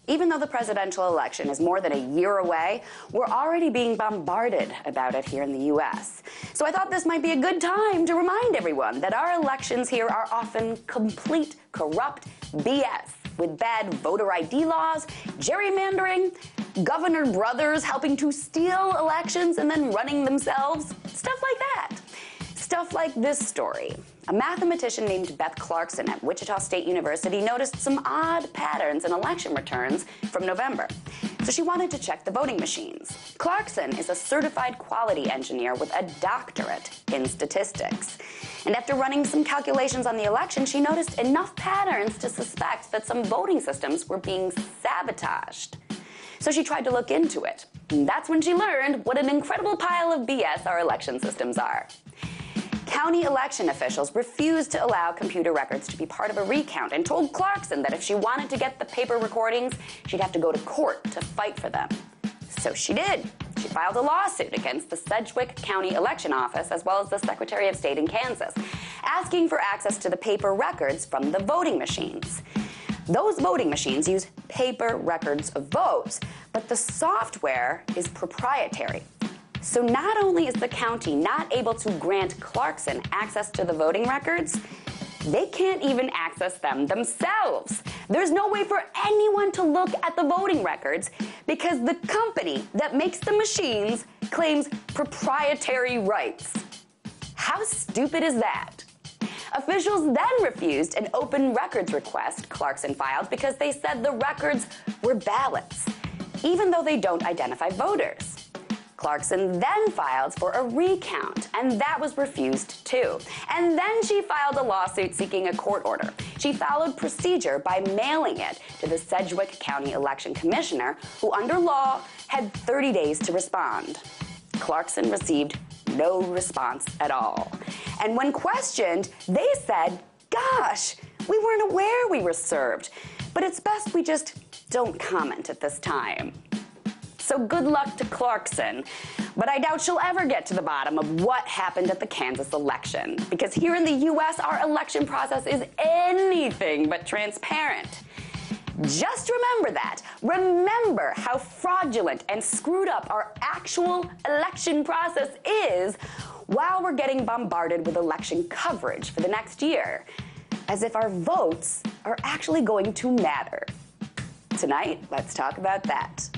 Even though the presidential election is more than a year away, we're already being bombarded about it here in the U.S. So I thought this might be a good time to remind everyone that our elections here are often complete, corrupt BS, with bad voter ID laws, gerrymandering, governor brothers helping to steal elections and then running themselves, stuff like that. Stuff like this story. A mathematician named Beth Clarkson at Wichita State University noticed some odd patterns in election returns from November. So she wanted to check the voting machines. Clarkson is a certified quality engineer with a doctorate in statistics. And after running some calculations on the election, she noticed enough patterns to suspect that some voting systems were being sabotaged. So she tried to look into it. And that's when she learned what an incredible pile of BS our election systems are. County election officials refused to allow computer records to be part of a recount and told Clarkson that if she wanted to get the paper recordings, she'd have to go to court to fight for them. So she did. She filed a lawsuit against the Sedgwick County Election Office as well as the Secretary of State in Kansas, asking for access to the paper records from the voting machines. Those voting machines use paper records of votes, but the software is proprietary. So not only is the county not able to grant Clarkson access to the voting records, they can't even access them themselves. There's no way for anyone to look at the voting records because the company that makes the machines claims proprietary rights. How stupid is that? Officials then refused an open records request Clarkson filed because they said the records were ballots, even though they don't identify voters. Clarkson then filed for a recount, and that was refused too. And then she filed a lawsuit seeking a court order. She followed procedure by mailing it to the Sedgwick County Election Commissioner, who under law had 30 days to respond. Clarkson received no response at all. And when questioned, they said, "Gosh, we weren't aware we were served, but it's best we just don't comment at this time." So good luck to Clarkson, but I doubt she'll ever get to the bottom of what happened at the Kansas election, because here in the U.S., our election process is anything but transparent. Just remember that. Remember how fraudulent and screwed up our actual election process is while we're getting bombarded with election coverage for the next year, as if our votes are actually going to matter. Tonight, let's talk about that.